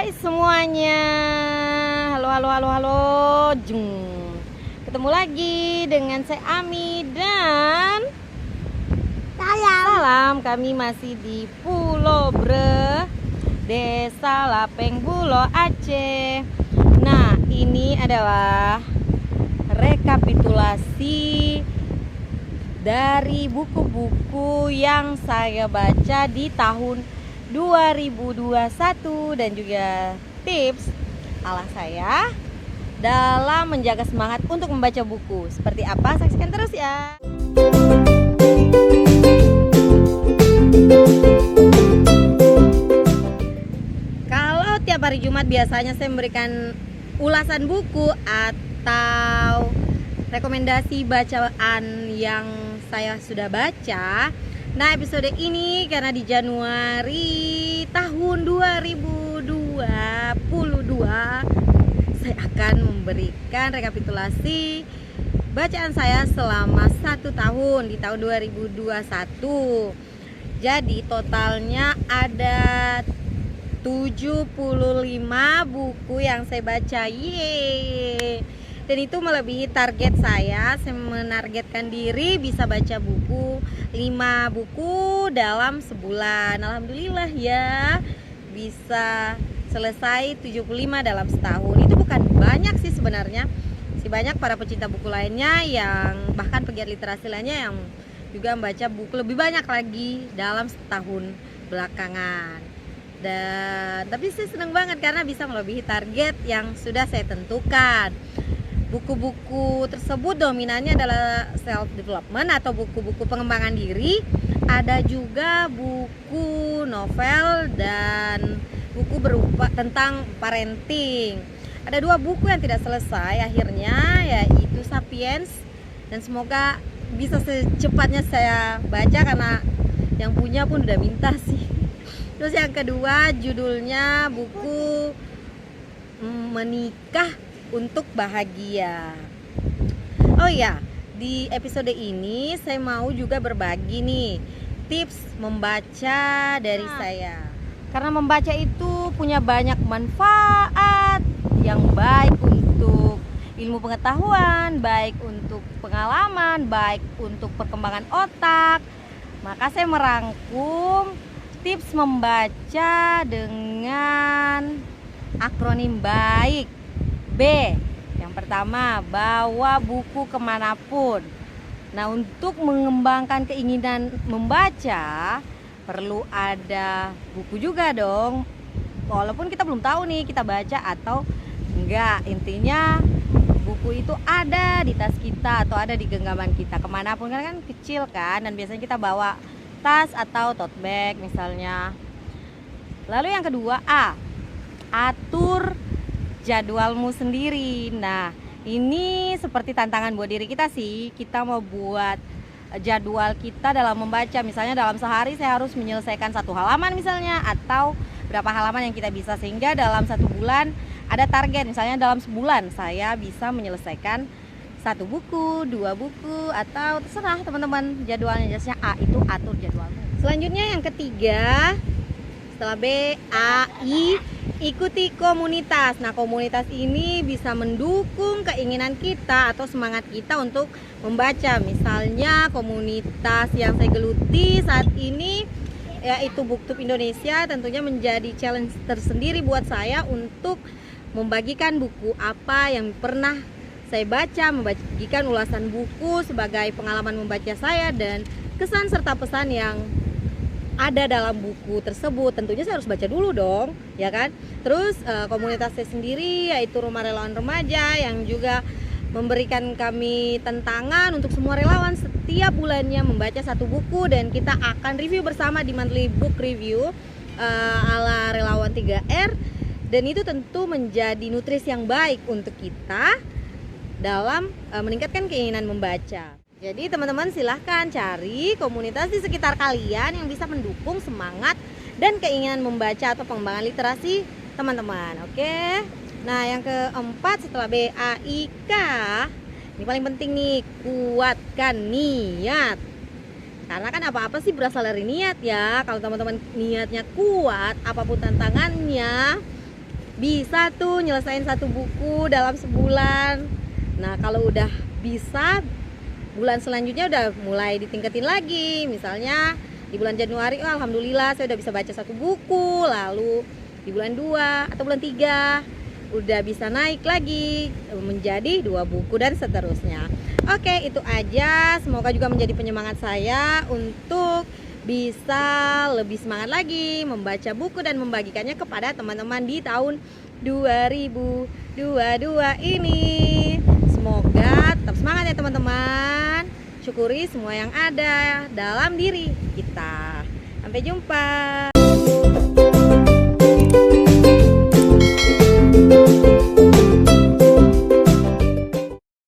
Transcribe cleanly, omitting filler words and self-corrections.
Hai semuanya. Halo halo halo halo. Jung. Ketemu lagi dengan saya Ami dan salam. Kami masih di Pulau Bre, Desa Lapeng Bulo, Aceh. Nah, ini adalah rekapitulasi dari buku-buku yang saya baca di tahun 2021 dan juga tips ala saya dalam menjaga semangat untuk membaca buku. Seperti apa? Saksikan terus ya. Kalau tiap hari Jumat biasanya saya memberikan ulasan buku atau rekomendasi bacaan yang saya sudah baca. Nah, episode ini karena di Januari tahun 2022 saya akan memberikan rekapitulasi bacaan saya selama 1 tahun di tahun 2021. Jadi totalnya ada 75 buku yang saya baca. Yeay. Dan itu melebihi target saya. Saya menargetkan diri bisa baca buku 5 buku dalam sebulan. Alhamdulillah ya, bisa selesai 75 dalam setahun. Itu bukan banyak sih sebenarnya. Si banyak para pecinta buku lainnya yang bahkan pegiat literasi lainnya yang juga membaca buku lebih banyak lagi dalam setahun belakangan. Dan tapi saya senang banget karena bisa melebihi target yang sudah saya tentukan. Buku-buku tersebut dominannya adalah self development atau buku-buku pengembangan diri. Ada juga buku novel dan buku berupa tentang parenting. Ada 2 buku yang tidak selesai akhirnya, yaitu Sapiens, dan semoga bisa secepatnya saya baca karena yang punya pun udah minta sih. Terus yang kedua judulnya buku Menikah untuk Bahagia. Oh ya, di episode ini saya mau juga berbagi nih tips membaca dari saya. Karena membaca itu punya banyak manfaat yang baik untuk ilmu pengetahuan, baik untuk pengalaman, baik untuk perkembangan otak. Maka saya merangkum tips membaca dengan akronim baik. B. Yang pertama, bawa buku kemanapun. Nah, untuk mengembangkan keinginan membaca perlu ada buku juga dong. Walaupun kita belum tahu nih kita baca atau enggak, intinya buku itu ada di tas kita atau ada di genggaman kita kemanapun, kan kecil kan, dan biasanya kita bawa tas atau tote bag misalnya. Lalu yang kedua, A. Atur jadwalmu sendiri. Nah, ini seperti tantangan buat diri kita sih. Kita mau buat jadwal kita dalam membaca. Misalnya dalam sehari saya harus menyelesaikan 1 halaman misalnya, atau berapa halaman yang kita bisa, sehingga dalam 1 bulan ada target. Misalnya dalam sebulan saya bisa menyelesaikan 1 buku, 2 buku, atau terserah teman-teman jadwalnya. Jasnya A itu atur jadwalmu. Selanjutnya yang ketiga, setelah B, A, I, ikuti komunitas. Nah, komunitas ini bisa mendukung keinginan kita atau semangat kita untuk membaca. Misalnya komunitas yang saya geluti saat ini yaitu BookTube Indonesia, tentunya menjadi challenge tersendiri buat saya untuk membagikan buku apa yang pernah saya baca, membagikan ulasan buku sebagai pengalaman membaca saya dan kesan serta pesan yang ada dalam buku tersebut. Tentunya saya harus baca dulu dong, ya kan? Terus komunitas saya sendiri yaitu Rumah Relawan Remaja yang juga memberikan kami tantangan untuk semua relawan setiap bulannya membaca 1 buku, dan kita akan review bersama di monthly book review ala relawan 3R, dan itu tentu menjadi nutrisi yang baik untuk kita dalam meningkatkan keinginan membaca. Jadi teman-teman silahkan cari komunitas di sekitar kalian yang bisa mendukung semangat dan keinginan membaca atau pengembangan literasi teman-teman. Oke. Nah, yang keempat setelah B, A, I, K, ini paling penting nih, kuatkan niat. Karena kan apa-apa sih berasal dari niat ya. Kalau teman-teman niatnya kuat, apapun tantangannya bisa tuh nyelesain satu buku dalam sebulan. Nah kalau udah bisa, bulan selanjutnya udah mulai ditingkatin lagi. Misalnya di bulan Januari, oh, alhamdulillah saya udah bisa baca satu buku. Lalu di bulan 2 atau bulan 3 udah bisa naik lagi menjadi 2 buku dan seterusnya. Oke, itu aja. Semoga juga menjadi penyemangat saya untuk bisa lebih semangat lagi membaca buku dan membagikannya kepada teman-teman di tahun 2022 ini. Semoga tetap semangat ya teman-teman. Syukuri semua yang ada dalam diri kita. Sampai jumpa.